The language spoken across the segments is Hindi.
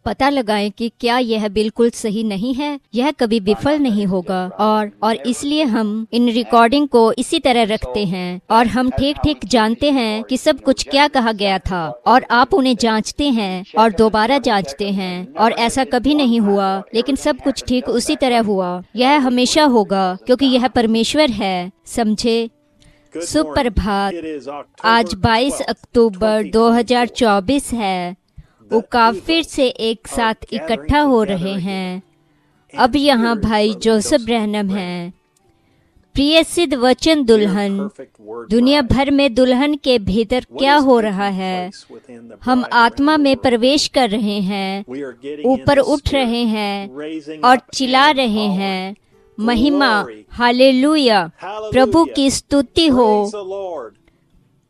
पता लगाएं कि क्या यह बिल्कुल सही नहीं है। यह कभी विफल नहीं होगा और इसलिए हम इन रिकॉर्डिंग को इसी तरह रखते हैं और हम ठीक ठीक जानते हैं कि सब कुछ क्या कहा गया था, और आप उन्हें जांचते हैं और दोबारा जांचते हैं और ऐसा कभी नहीं हुआ, लेकिन सब कुछ ठीक उसी तरह हुआ। यह हमेशा होगा क्योंकि यह परमेश्वर है। समझे? सुप्रभात। आज 22 अक्टूबर 2024 है। वो काफिर से एक साथ इकट्ठा हो रहे हैं। अब यहाँ भाई जोसेफ ब्रैनम हैं। प्रिय सिद्ध वचन दुल्हन, दुनिया भर में दुल्हन के भीतर क्या हो रहा है? हम आत्मा में प्रवेश कर रहे हैं, ऊपर उठ रहे हैं और चिल्ला रहे हैं, महिमा, हालेलुया, प्रभु की स्तुति हो।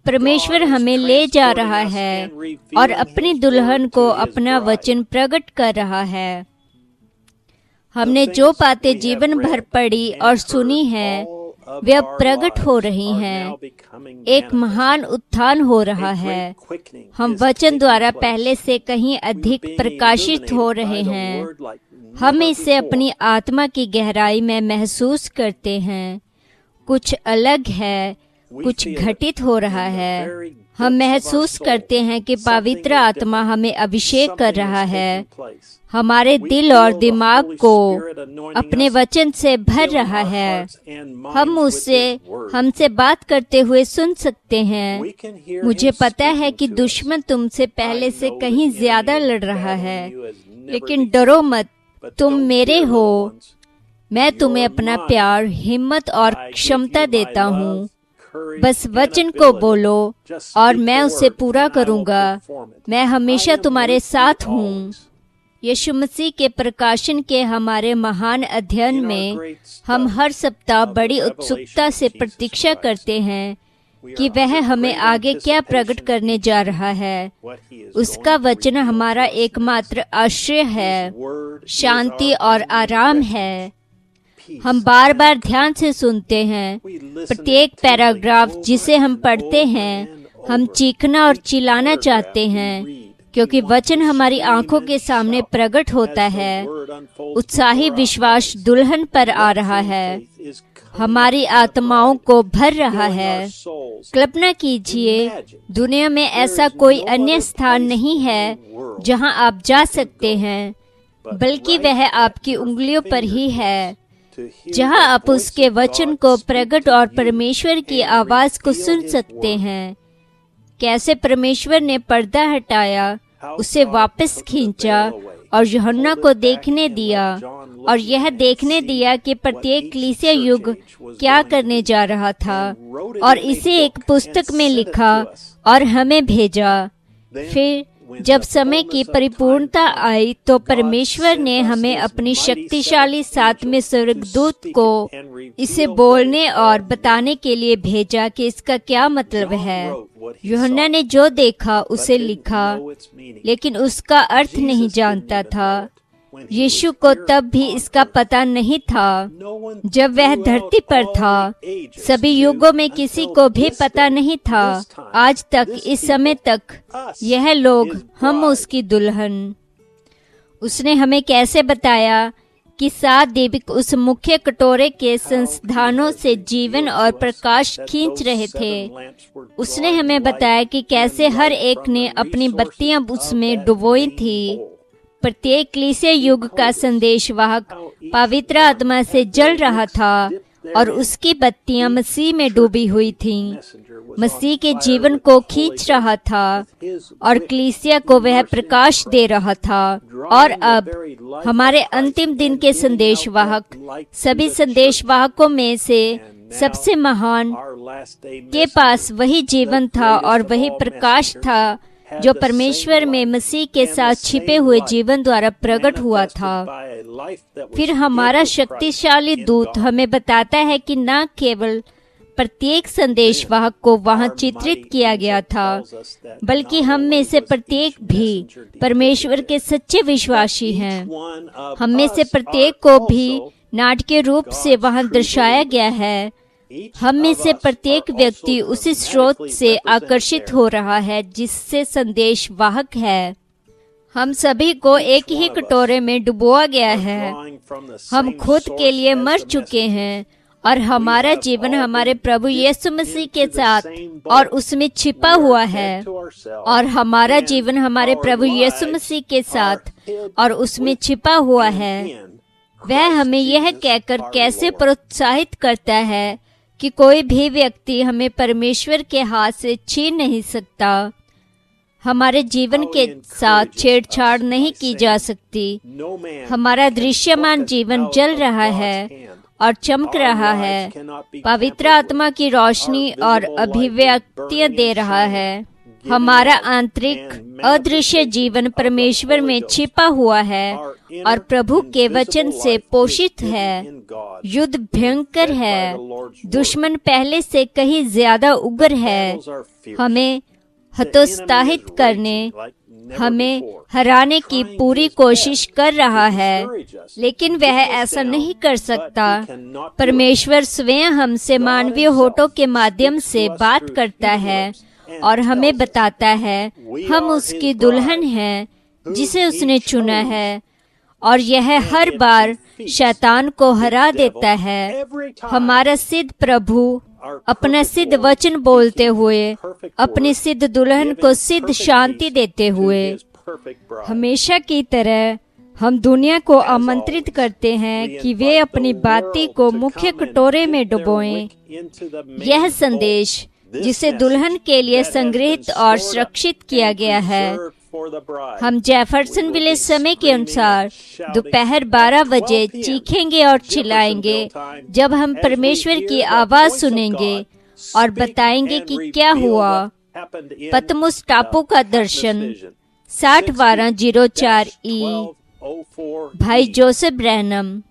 परमेश्वर हमें ले जा रहा है और अपनी दुल्हन को अपना वचन प्रकट कर रहा है। हमने जो बातें जीवन भर पढ़ी और सुनी हैं, वे अब प्रकट हो रही हैं। एक महान उत्थान हो रहा है। हम वचन द्वारा पहले से कहीं अधिक प्रकाशित हो रहे हैं। हम इसे अपनी आत्मा की गहराई में महसूस करते हैं। कुछ अलग है, कुछ घटित हो रहा है। हम महसूस करते हैं कि पवित्र आत्मा हमें अभिषेक कर रहा है, हमारे दिल और दिमाग को अपने वचन से भर रहा है। हम उससे हमसे बात करते हुए सुन सकते हैं। मुझे पता है कि दुश्मन तुमसे पहले से कहीं ज्यादा लड़ रहा है, लेकिन डरो मत, तुम मेरे हो। मैं तुम्हें अपना प्यार, हिम्मत और क्षमता देता हूँ। बस वचन को बोलो और मैं उसे पूरा करूँगा। मैं हमेशा तुम्हारे साथ हूँ। यीशु मसीह के प्रकाशन के हमारे महान अध्ययन में हम हर सप्ताह बड़ी उत्सुकता से प्रतीक्षा करते हैं कि वह हमें आगे क्या प्रकट करने जा रहा है। उसका वचन हमारा एकमात्र आश्रय है, शांति और आराम है। हम बार बार ध्यान से सुनते हैं। प्रत्येक पैराग्राफ जिसे हम पढ़ते हैं, हम चीखना और चिल्लाना चाहते हैं, क्योंकि वचन हमारी आंखों के सामने प्रकट होता है। उत्साही विश्वास दुल्हन पर आ रहा है, हमारी आत्माओं को भर रहा है। कल्पना कीजिए, दुनिया में ऐसा कोई अन्य स्थान नहीं है जहां आप जा सकते हैं, बल्कि वह आपकी उंगलियों पर ही है, जहां आप उसके वचन को प्रकट और परमेश्वर की आवाज को सुन सकते हैं। कैसे परमेश्वर ने पर्दा हटाया, उसे वापस खींचा और यूहन्ना को देखने दिया, और यह देखने दिया कि प्रत्येक कलीसिया युग क्या करने जा रहा था, और इसे एक पुस्तक में लिखा और हमें भेजा। फिर जब समय की परिपूर्णता आई तो परमेश्वर ने हमें अपनी शक्तिशाली सातवें स्वर्गदूत को इसे बोलने और बताने के लिए भेजा कि इसका क्या मतलब है। यूहन्ना ने जो देखा उसे लिखा, लेकिन उसका अर्थ नहीं जानता था। यीशु को तब भी इसका पता नहीं था जब वह धरती पर था। सभी युगों में किसी को भी पता नहीं था। आज तक, इस समय तक, यह लोग, हम उसकी दुल्हन। उसने हमें कैसे बताया कि 7 दीपक उस मुख्य कटोरे के संसाधनों से जीवन और प्रकाश खींच रहे थे। उसने हमें बताया कि कैसे हर एक ने अपनी बत्तियां उसमें डुबोई थी। प्रत्येक कलीसिया युग का संदेशवाहक पवित्र आत्मा से जल रहा था और उसकी बत्तियां मसीह में डूबी हुई थीं। मसीह के जीवन को खींच रहा था और कलीसिया को वह प्रकाश दे रहा था। और अब हमारे अंतिम दिन के संदेशवाहक, सभी संदेशवाहकों में से सबसे महान के पास वही जीवन था और वही प्रकाश था जो परमेश्वर में मसीह के साथ छिपे हुए जीवन द्वारा प्रकट हुआ था। फिर हमारा शक्तिशाली दूत हमें बताता है कि न केवल प्रत्येक संदेशवाहक को वहां चित्रित किया गया था, बल्कि हम में से प्रत्येक भी परमेश्वर के सच्चे विश्वासी हैं। हम में से प्रत्येक को भी नाटकीय रूप से वहां दर्शाया गया है। हम में से प्रत्येक व्यक्ति उसी स्रोत से आकर्षित हो रहा है जिससे संदेश वाहक है। हम सभी को एक ही कटोरे में डुबोया गया है। हम खुद के लिए मर चुके हैं और हमारा जीवन हमारे प्रभु यीशु मसीह के साथ और उसमें छिपा हुआ है। और हमारा जीवन हमारे प्रभु यीशु मसीह के साथ और उसमें छिपा हुआ है। वह हमें यह कहकर कैसे प्रोत्साहित करता है कि कोई भी व्यक्ति हमें परमेश्वर के हाथ से छीन नहीं सकता। हमारे जीवन के साथ छेड़छाड़ नहीं की जा सकती। हमारा दृश्यमान जीवन जल रहा है और चमक रहा है, पवित्र आत्मा की रोशनी और अभिव्यक्तियां दे रहा है। हमारा आंतरिक अदृश्य जीवन परमेश्वर में छिपा हुआ है और प्रभु के वचन से पोषित है। युद्ध भयंकर है, दुश्मन पहले से कहीं ज्यादा उग्र है। हमें हतोत्साहित करने, हमें हराने की पूरी कोशिश कर रहा है, लेकिन वह ऐसा नहीं कर सकता। परमेश्वर स्वयं हमसे मानवीय होठों के माध्यम से बात करता है और हमें बताता है हम उसकी दुल्हन हैं जिसे उसने चुना है, और यह हर बार शैतान को हरा देता है। हमारा सिद्ध प्रभु अपना सिद्ध वचन बोलते हुए, अपनी सिद्ध दुल्हन को सिद्ध शांति देते हुए, हमेशा की तरह हम दुनिया को आमंत्रित करते हैं कि वे अपनी बाती को मुख्य कटोरे में डुबोएं। यह संदेश जिसे दुल्हन के लिए संग्रहित और सुरक्षित किया गया है, हम जेफरसन विलेज समय के अनुसार दोपहर 12 बजे चीखेंगे और चिल्लाएंगे जब हम परमेश्वर की आवाज सुनेंगे और बताएंगे कि क्या हुआ। पतमुस टापू का दर्शन 601204 ई, भाई जोसेफ ब्रैनम।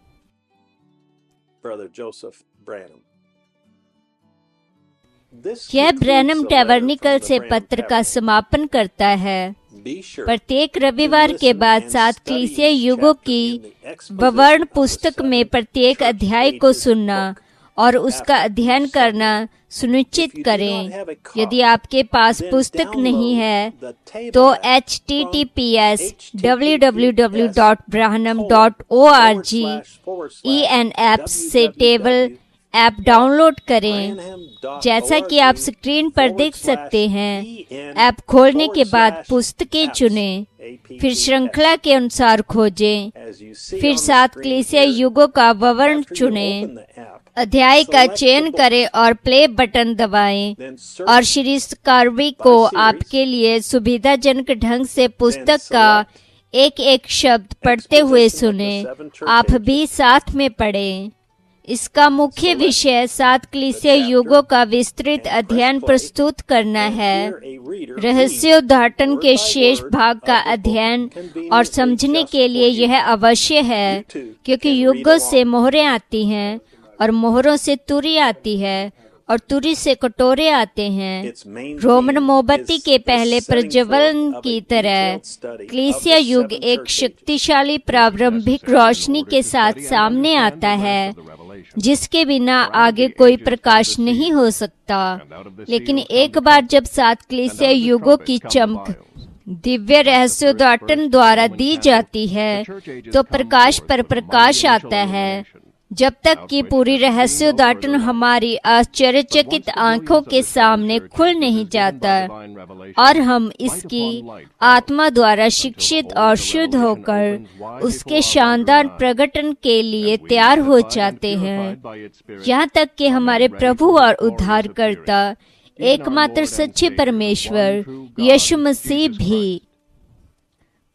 यह ब्रैनम टैबरनेकल से पत्र का समापन करता है। प्रत्येक रविवार के बाद 7 कलीसिया युगों की विवरण पुस्तक में प्रत्येक अध्याय को सुनना और उसका अध्ययन करना सुनिश्चित करें। यदि आपके पास पुस्तक नहीं है तो https://branham.org ENAPS से टेबल ऐप डाउनलोड करें। जैसा कि आप स्क्रीन पर देख सकते हैं, ऐप खोलने के बाद पुस्तकें चुनें, फिर श्रृंखला के अनुसार खोजें, फिर 7 कलीसिया युगों का विवरण चुनें, अध्याय का चयन करें और प्ले बटन दबाएं, और श्री स्कारबी को आपके लिए सुविधाजनक ढंग से पुस्तक का एक एक शब्द पढ़ते हुए सुने। आप भी साथ में पढ़ें। इसका मुख्य विषय 7 कलीसिया युगों का विस्तृत अध्ययन प्रस्तुत करना है। रहस्योद्घाटन के शेष भाग का अध्ययन और समझने के लिए यह आवश्यक है, क्योंकि युगों से मोहरें आती हैं और मोहरों से तुरी आती है और तुरी से कटोरे आते हैं। रोमन मोमबत्ती के पहले प्रज्वलन की तरह कलीसिया युग एक शक्तिशाली प्रारंभिक रोशनी के साथ सामने आता है, जिसके बिना आगे कोई प्रकाश नहीं हो सकता। लेकिन एक बार जब 7 कलीसिया युगों की चमक दिव्य रहस्योद्घाटन द्वारा दी जाती है, तो प्रकाश पर प्रकाश आता है, जब तक कि पूरी रहस्योद्घाटन हमारी आश्चर्यचकित आंखों के सामने खुल नहीं जाता और हम इसकी आत्मा द्वारा शिक्षित और शुद्ध होकर उसके शानदार प्रकटन के लिए तैयार हो जाते हैं, यहाँ तक कि हमारे प्रभु और उद्धारकर्ता एकमात्र सच्चे परमेश्वर यीशु मसीह भी।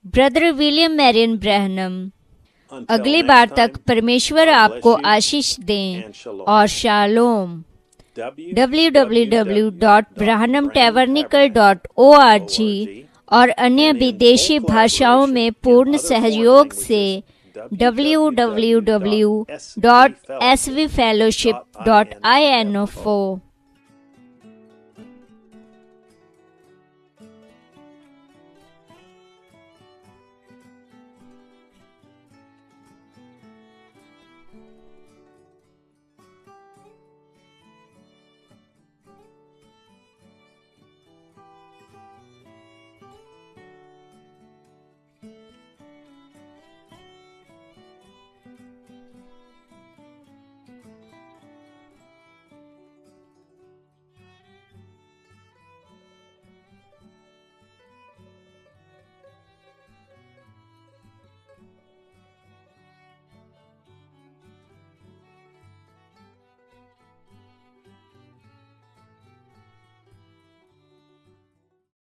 Brother William Marrion Branham. अगली बार तक परमेश्वर आपको आशीष दें और शालोम। www.branhamtabernacle.org और अन्य विदेशी भाषाओं में पूर्ण सहयोग से www.svfellowship.info।